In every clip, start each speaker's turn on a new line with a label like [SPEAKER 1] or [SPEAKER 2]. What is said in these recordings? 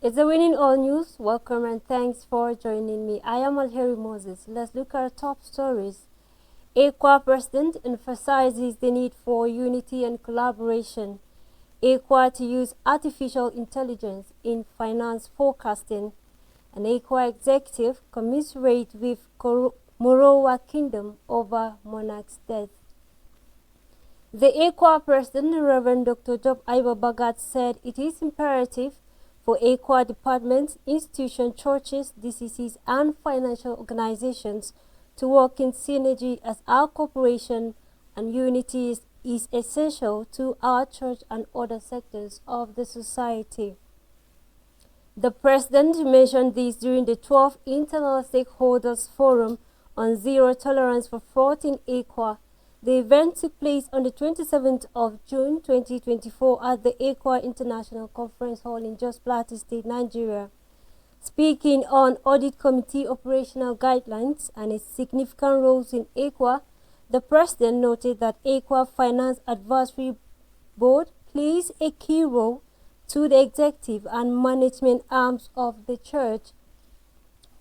[SPEAKER 1] It's a winning all news. Welcome and thanks for joining me. I am Alheri Moses. Let's look at our top stories. ECWA President emphasizes the need for unity and collaboration. ECWA to use artificial intelligence in finance forecasting. An ECWA executive commiserate with Morowa Kingdom over monarch's death. The ECWA President, Reverend Dr. Job Aiba Bagat, said it is imperative for ECWA departments, institutions, churches, DCCs, and financial organizations to work in synergy as our cooperation and unity is essential to our church and other sectors of the society. The President mentioned this during the 12th Internal Stakeholders Forum on Zero Tolerance for Fraud in ECWA. The event took place on the 27th of June 2024 at the ECWA International Conference Hall in Jos Plateau State, Nigeria. Speaking on Audit Committee operational guidelines and its significant roles in ECWA, the President noted that ECWA Finance Advisory Board plays a key role to the executive and management arms of the church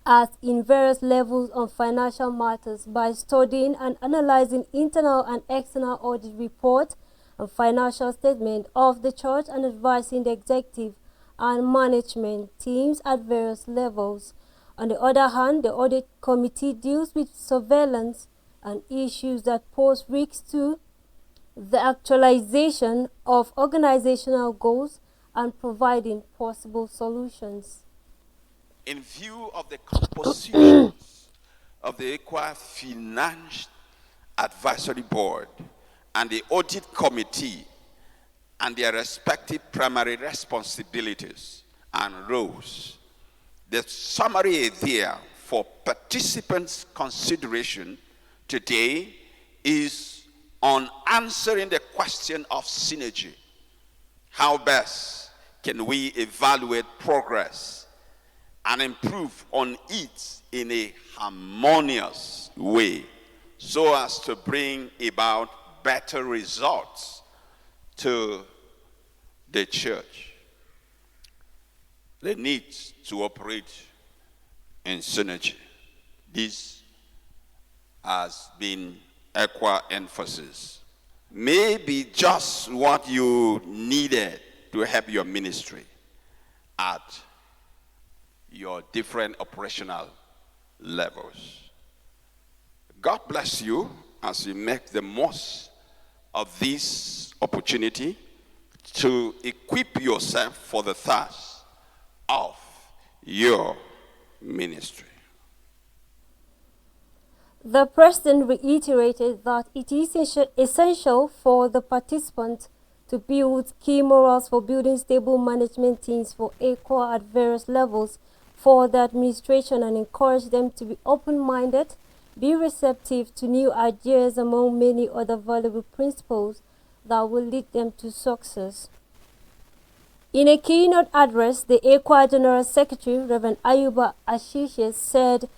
[SPEAKER 1] as in various levels of financial matters by studying and analyzing internal and external audit reports and financial statement of the church and advising the executive and management teams at various levels. On the other hand, the audit committee deals with surveillance and issues that pose risks to the actualization of organizational goals and providing possible solutions.
[SPEAKER 2] In view of the compositions of the ECWA Finance Advisory Board and the Audit Committee and their respective primary responsibilities and roles, the summary there for participants' consideration today is on answering the question of synergy. How best can we evaluate progress and improve on it in a harmonious way so as to bring about better results to the church? The need to operate in synergy. This has been ECWA emphasis. Maybe just what you needed to help your ministry at your different operational levels. God bless you as you make the most of this opportunity to equip yourself for the task of your ministry.
[SPEAKER 1] The President reiterated that it is essential for the participants to build key morals for building stable management teams for ECWA at various levels for the administration and encourage them to be open-minded, be receptive to new ideas among many other valuable principles that will lead them to success. In a keynote address, the ECWA General Secretary, Reverend Ayuba Ashishe, said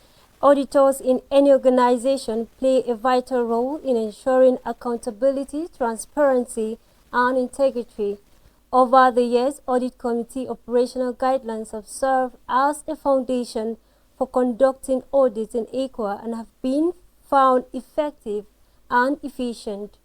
[SPEAKER 1] auditors in any organization play a vital role in ensuring accountability, transparency, and integrity. Over the years, Audit Committee operational guidelines have served as a foundation for conducting audits in ECWA and have been found effective and efficient.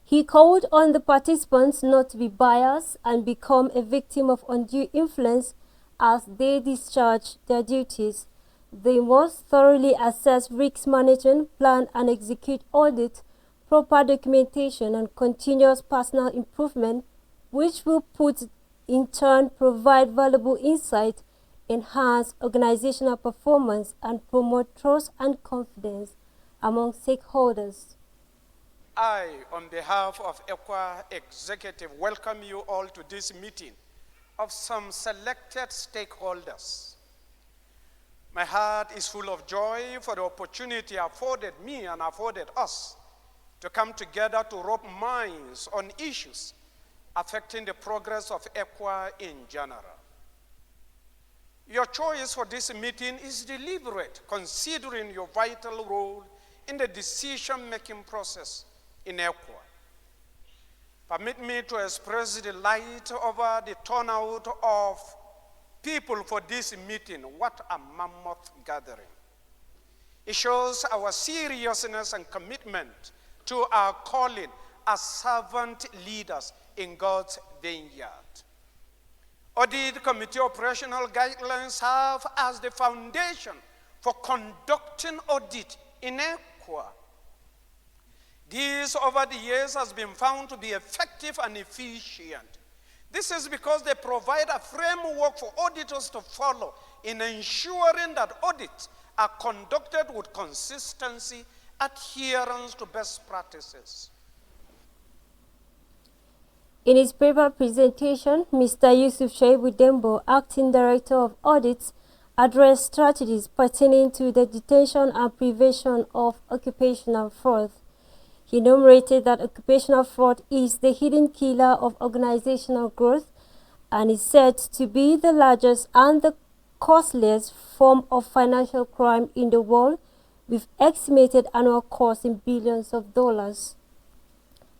[SPEAKER 1] He called on the participants not to be biased and become a victim of undue influence as they discharge their duties. They must thoroughly assess risk management, plan and execute audit, proper documentation and continuous personal improvement, which will in turn provide valuable insight, enhance organizational performance and promote trust and confidence among stakeholders.
[SPEAKER 3] I, on behalf of ECWA Executive, welcome you all to this meeting of some selected stakeholders. My heart is full of joy for the opportunity afforded me and afforded us to come together to rub minds on issues affecting the progress of ECWA in general. Your choice for this meeting is deliberate, considering your vital role in the decision-making process in ECWA. Permit me to express delight over the turnout of people for this meeting. What a mammoth gathering. It shows our seriousness and commitment to our calling as servant leaders in God's vineyard. Audit Committee operational guidelines serve as the foundation for conducting audit in ECWA. This, over the years, has been found to be effective and efficient. This is because they provide a framework for auditors to follow in ensuring that audits are conducted with consistency, adherence to best practices.
[SPEAKER 1] In his paper presentation, Mr. Yusuf Shaibu Dembo, Acting Director of Audits, addressed strategies pertaining to the detection and prevention of occupational fraud. He enumerated that occupational fraud is the hidden killer of organizational growth and is said to be the largest and the costliest form of financial crime in the world, with estimated annual costs in billions of dollars.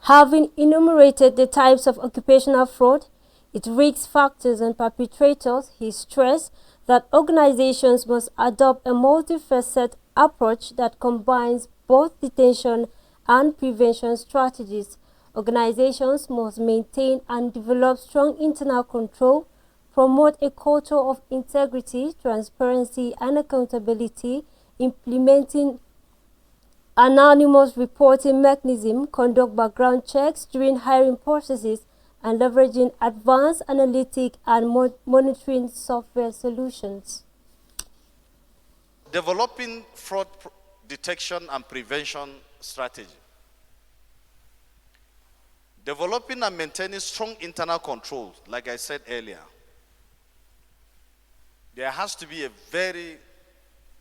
[SPEAKER 1] Having enumerated the types of occupational fraud, its risk factors and perpetrators, he stressed that organizations must adopt a multifaceted approach that combines both detection and prevention strategies. Organizations must maintain and develop strong internal control, promote a culture of integrity, transparency, and accountability, implementing anonymous reporting mechanism, conduct background checks during hiring processes, and leveraging advanced analytic and monitoring software solutions.
[SPEAKER 4] Developing fraud detection and prevention strategy. Developing and maintaining strong internal controls, like I said earlier. There has to be a very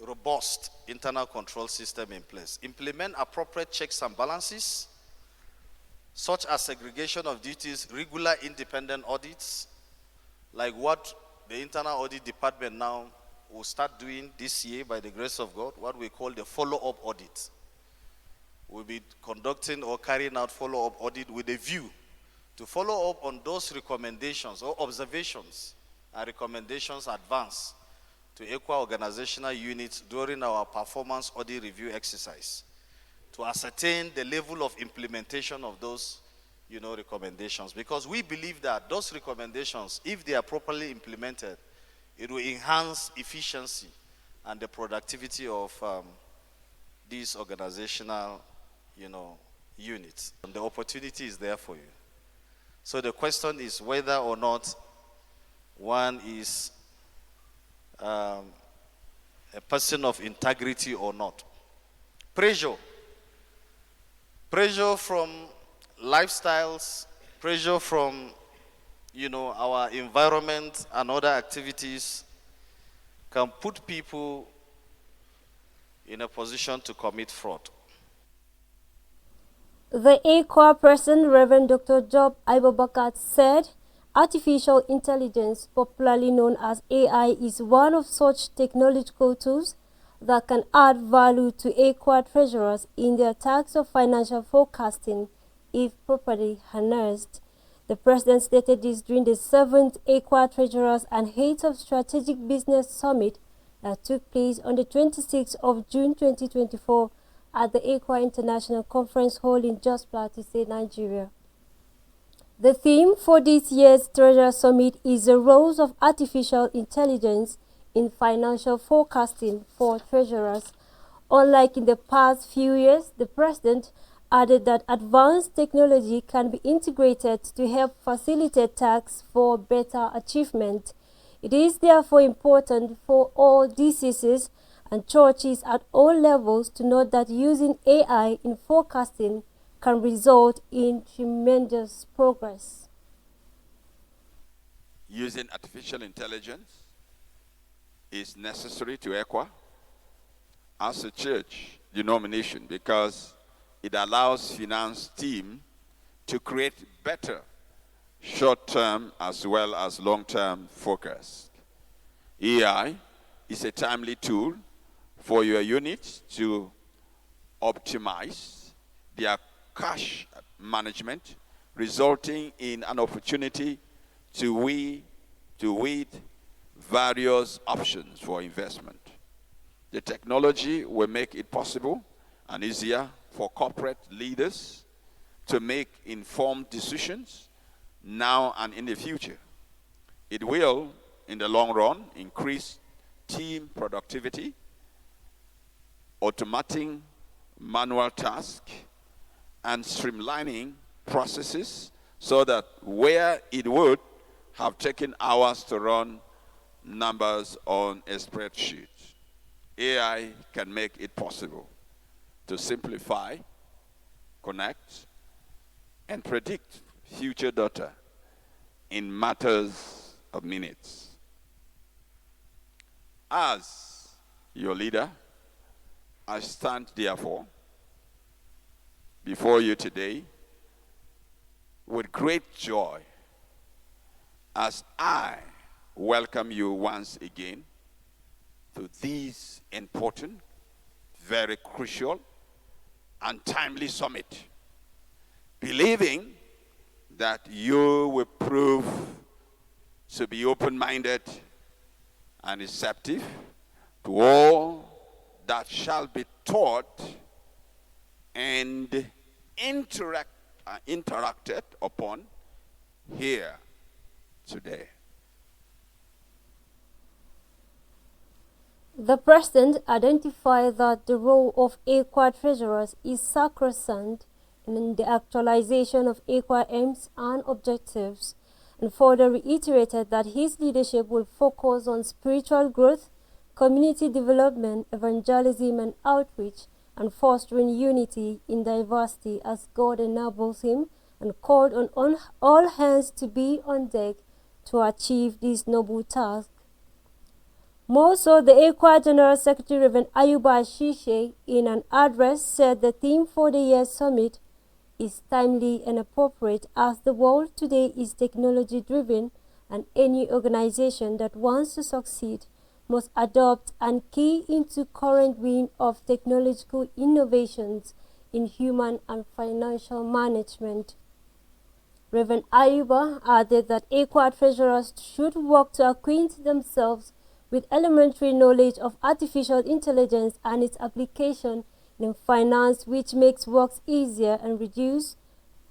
[SPEAKER 4] robust internal control system in place. Implement appropriate checks and balances, such as segregation of duties, regular independent audits, like what the internal audit department now will start doing this year by the grace of God, what we call the follow-up audit. We'll be conducting or carrying out follow-up audit with a view to follow up on those recommendations or observations and recommendations advanced to ECWA organizational units during our performance audit review exercise to ascertain the level of implementation of those recommendations. Because we believe that those recommendations, if they are properly implemented, it will enhance efficiency and the productivity of these organizational units. And the opportunity is there for you. So the question is whether or not one is a person of integrity or not. Pressure from lifestyles, pressure from our environment and other activities can put people in a position to commit fraud.
[SPEAKER 1] The ECWA person, Reverend Dr. Job Abubakar, said artificial intelligence, popularly known as AI, is one of such technological tools that can add value to ECWA treasurers in their tasks of financial forecasting if properly harnessed. The president stated this during the 7th ECWA Treasurers and Heads of Strategic Business Summit that took place on the 26th of June 2024 at the ECWA International Conference Hall in Jos Plateau State, Nigeria. The theme for this year's Treasurer Summit is the roles of artificial intelligence in financial forecasting for treasurers. Unlike in the past few years, the president added that advanced technology can be integrated to help facilitate tasks for better achievement. It is therefore important for all DCCs and churches at all levels to note that using AI in forecasting can result in tremendous progress.
[SPEAKER 2] Using artificial intelligence is necessary to ECWA as a church denomination because it allows finance team to create better short-term as well as long-term forecast. AI is a timely tool for your unit to optimize their cash management, resulting in an opportunity to weed various options for investment. The technology will make it possible and easier for corporate leaders to make informed decisions now and in the future. It will, in the long run, increase team productivity, automating manual tasks, and streamlining processes so that where it would have taken hours to run numbers on a spreadsheet, AI can make it possible to simplify, connect, and predict future data in matters of minutes. As your leader, I stand therefore before you today with great joy as I welcome you once again to this important, very crucial, and timely summit, believing that you will prove to be open-minded and receptive to all that shall be taught and interacted upon here today.
[SPEAKER 1] The President identified that the role of ECWA treasurers is sacrosanct in the actualization of ECWA aims and objectives, and further reiterated that his leadership will focus on spiritual growth, community development, evangelism and outreach, and fostering unity in diversity as God enables him, and called on all hands to be on deck to achieve this noble task. More so, the ECWA General Secretary Reverend Ayuba Shishe, in an address, said the theme for the year's summit is timely and appropriate as the world today is technology-driven, and any organization that wants to succeed must adopt and key into current wind of technological innovations in human and financial management. Reverend Ayuba added that ECWA treasurers should work to acquaint themselves with elementary knowledge of artificial intelligence and its application in finance, which makes work easier and reduce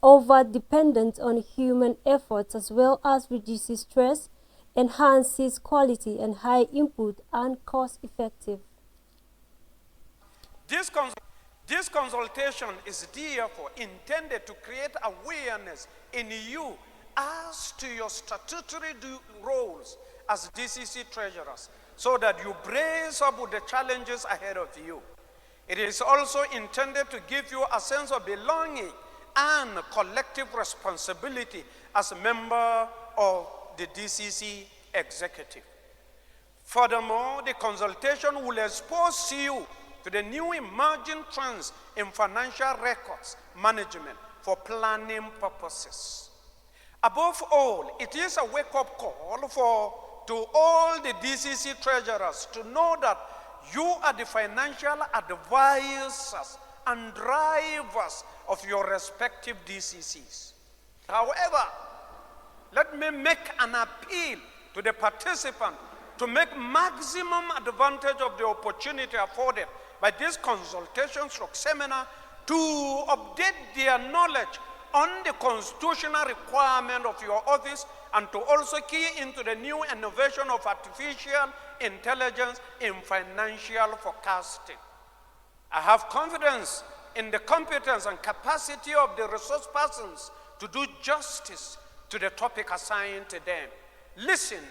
[SPEAKER 1] over-dependence on human efforts, as well as reduces stress, enhances quality and high input and cost-effective.
[SPEAKER 3] This consultation is therefore intended to create awareness in you as to your statutory roles as DCC treasurers, so that you brace up with the challenges ahead of you. It is also intended to give you a sense of belonging and collective responsibility as a member of the DCC executive. Furthermore, the consultation will expose you to the new emerging trends in financial records management for planning purposes. Above all, it is a wake-up call to all the DCC treasurers to know that you are the financial advisors and drivers of your respective DCCs. However, let me make an appeal to the participant to make maximum advantage of the opportunity afforded by this consultation/seminar to update their knowledge on the constitutional requirement of your office, and to also key into the new innovation of artificial intelligence in financial forecasting. I have confidence in the competence and capacity of the resource persons to do justice to the topic assigned to them. Listen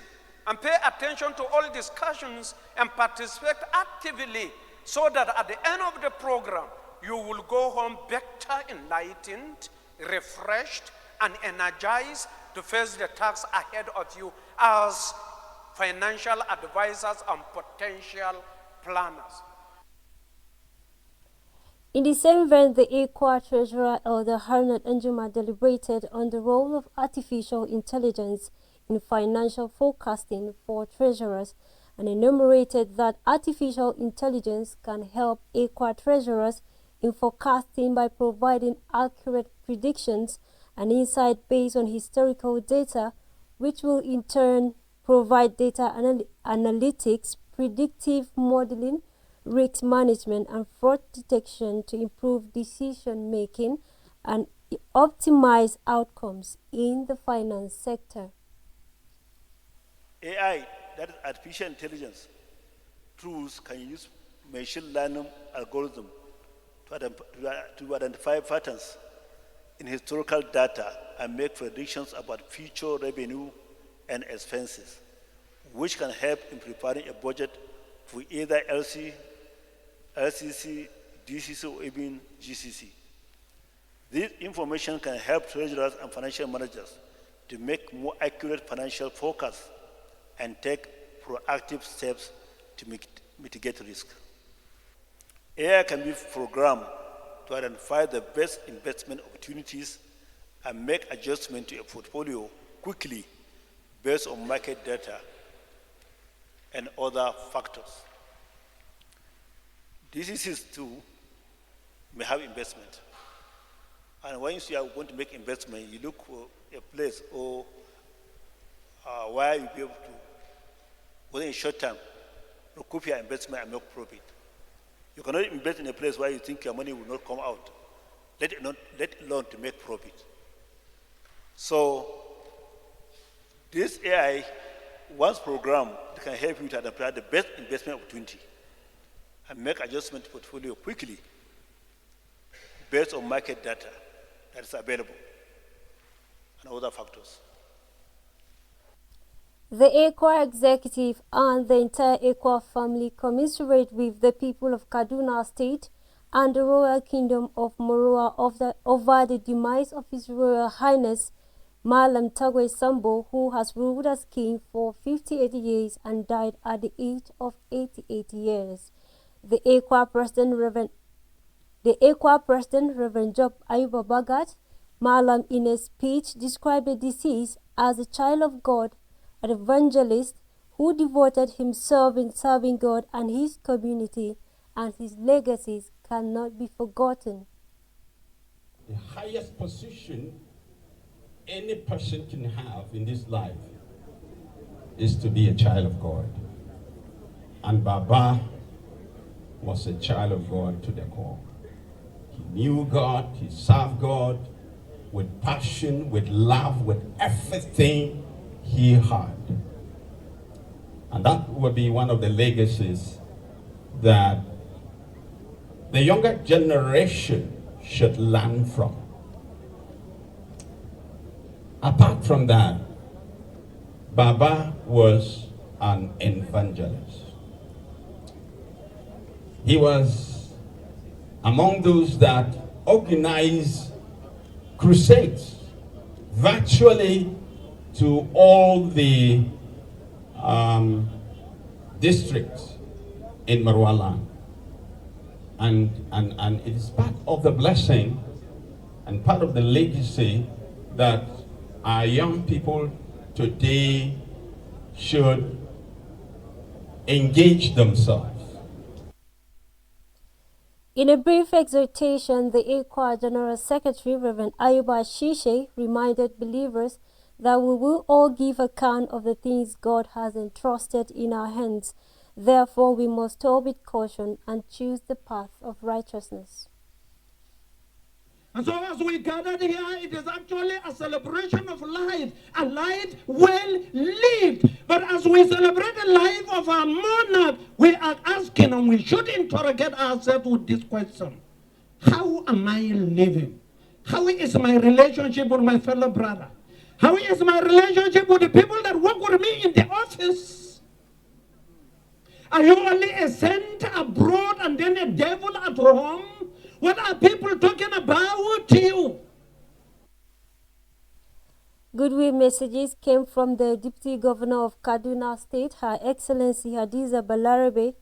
[SPEAKER 3] and pay attention to all discussions and participate actively, so that at the end of the program, you will go home better enlightened, refreshed, and energized to face the tasks ahead of you as financial advisors and potential planners.
[SPEAKER 1] In the same event, the ECWA Treasurer Elder Harnett Njuma deliberated on the role of artificial intelligence in financial forecasting for treasurers, and enumerated that artificial intelligence can help ECWA treasurers in forecasting by providing accurate predictions and insight based on historical data, which will in turn provide data analytics, predictive modeling, risk management, and fraud detection to improve decision making and optimize outcomes in the finance sector.
[SPEAKER 5] AI, that is artificial intelligence, tools can use machine learning algorithm to identify patterns in historical data and make predictions about future revenue and expenses, which can help in preparing a budget for either LCC, DCC, or even GCC. This information can help treasurers and financial managers to make more accurate financial forecasts and take proactive steps to mitigate risk. AI can be programmed to identify the best investment opportunities and make adjustments to a portfolio quickly based on market data and other factors. DCCs too may have investment. And once you are going to make investment, you look for a place or where you'll be able to, within a short time, recoup your investment and make profit. You cannot invest in a place where you think your money will not come out, let alone to make profit. So this AI, once programmed, can help you to identify the best investment opportunity and make adjustment to portfolio quickly based on market data that is available and other factors.
[SPEAKER 1] The Ekwa executive and the entire Ekwa family commiserate with the people of Kaduna State and the Royal Kingdom of Morua over the demise of His Royal Highness Malam Tagwe Sambo, who has ruled as king for 58 years and died at the age of 88 years. The Ekwa President, Reverend Job Ayuba Bagat Malam, in a speech, described the deceased as a child of God, an evangelist who devoted himself in serving God and his community, and his legacies cannot be forgotten.
[SPEAKER 6] The highest position any person can have in this life is to be a child of God. And Baba was a child of God to the core. He knew God, he served God with passion, with love, with everything he had. And that will be one of the legacies that the younger generation should learn from. Apart from that, Baba was an evangelist. He was among those that organized crusades virtually to all the districts in Marwa. And it is part of the blessing and part of the legacy that our young people today should engage themselves.
[SPEAKER 1] In a brief exhortation, the Ekwa General Secretary, Reverend Ayuba Shishe, reminded believers that we will all give account of the things God has entrusted in our hands. Therefore, we must all with caution and choose the path of righteousness.
[SPEAKER 7] And so as we gathered here, it is actually a celebration of life, a life well lived. But as we celebrate the life of our monarch, we are asking, and we should interrogate ourselves with this question: how am I living? How is my relationship with my fellow brother? How is my relationship with the people that work with me in the office? Are you only a saint abroad and then a devil at home? What are people talking about you?
[SPEAKER 1] Goodwill messages came from the Deputy Governor of Kaduna State, Her Excellency Hadiza Balarabe,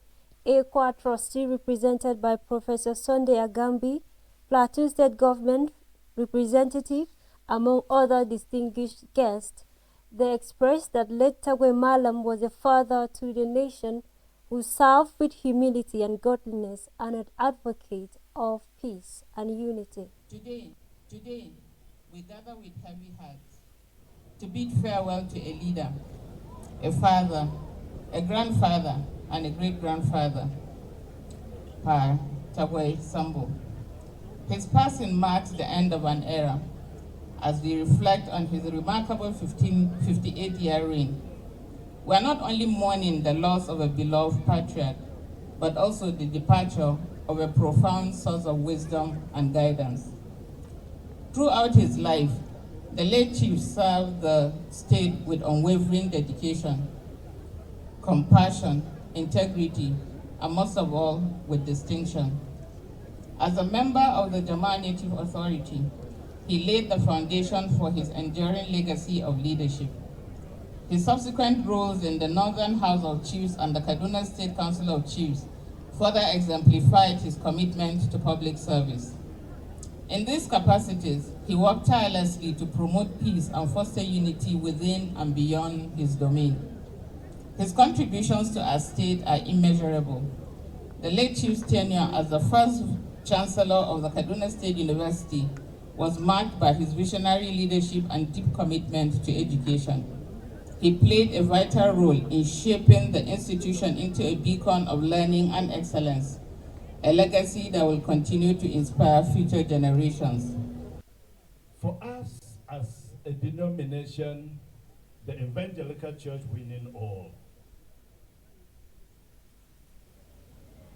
[SPEAKER 1] Ekwa Trustee represented by Professor Sunday Agambi, Plateau State Government representative, among other distinguished guests. They expressed that late Tagwe Malam was a father to the nation who served with humility and godliness and an advocate of peace and unity.
[SPEAKER 8] Today, we gather with heavy hearts to bid farewell to a leader a father, a grandfather, and a great-grandfather, Pa Tagway Sambo. His passing marks the end of an era as we reflect on his remarkable 58-year reign. We are not only mourning the loss of a beloved patriarch, but also the departure of a profound source of wisdom and guidance. Throughout his life, the late chief served the state with unwavering dedication, compassion, integrity, and most of all, with distinction. As a member of the Jama Native Authority, he laid the foundation for his enduring legacy of leadership. His subsequent roles in the Northern House of Chiefs and the Kaduna State Council of Chiefs further exemplified his commitment to public service. In these capacities, he worked tirelessly to promote peace and foster unity within and beyond his domain. His contributions to our state are immeasurable. The late chief's tenure as the first Chancellor of the Kaduna State University was marked by his visionary leadership and deep commitment to education. He played a vital role in shaping the institution into a beacon of learning and excellence, a legacy that will continue to inspire future generations.
[SPEAKER 9] For us as a denomination, the Evangelical Church Winning All,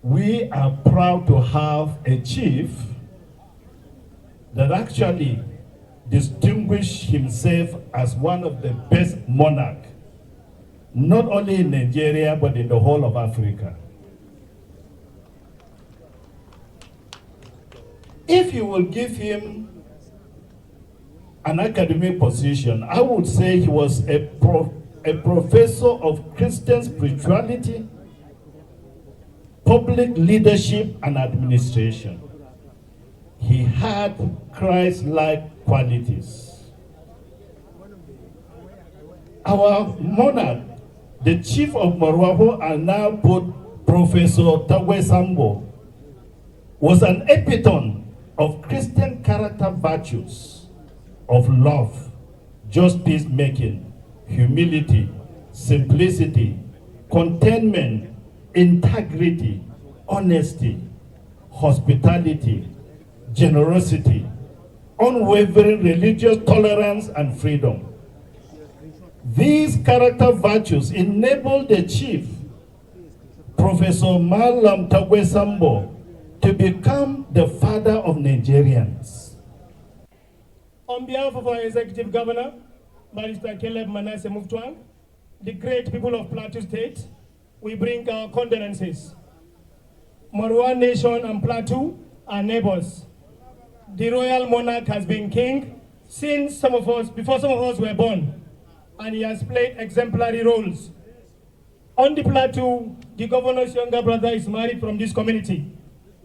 [SPEAKER 9] we are proud to have a chief that actually distinguished himself as one of the best monarchs, not only in Nigeria, but in the whole of Africa. If you will give him an academic position, I would say he was a professor of Christian spirituality, public leadership, and administration. He had Christ-like qualities. Our monarch, the chief of Morwaho, and now put Professor Tagway Sambo, was an epitome of Christian character virtues of love, just peacemaking, humility, simplicity, contentment, integrity, honesty, hospitality, generosity, unwavering religious tolerance, and freedom. These character virtues enabled the chief, Professor Malam Tagway Sambo, to become the father of Nigerians.
[SPEAKER 7] On behalf of our Executive Governor, Barrister Caleb Manasseh Mutfwang, the great people of Plateau State, we bring our condolences. Marwa Nation and Plateau are neighbors. The royal monarch has been king since before some of us were born, and he has played exemplary roles. On the Plateau, the governor's younger brother is married from this community.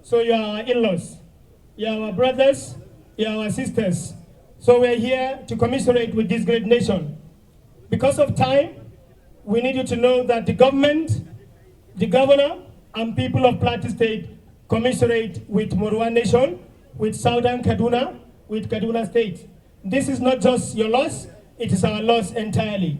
[SPEAKER 7] So you are our in-laws, you are our brothers, you are our sisters. So we're here to commiserate with this great nation. Because of time, we need you to know that the government, the governor, and people of Plateau State commiserate with Morwa Nation, with Southern Kaduna, with Kaduna State. This is not just your loss, it is our loss entirely.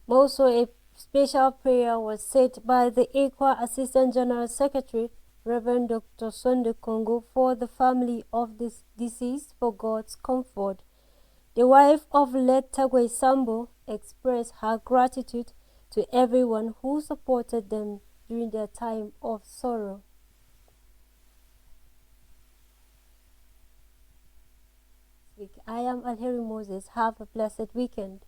[SPEAKER 1] Also, a special prayer was said by the ECWA Assistant General Secretary, Reverend Dr. Sunday Kongo, for the family of this deceased for God's comfort. The wife of late Tagway Sambo expressed her gratitude to everyone who supported them during their time of sorrow. I am Alheri Moses. Have a blessed weekend.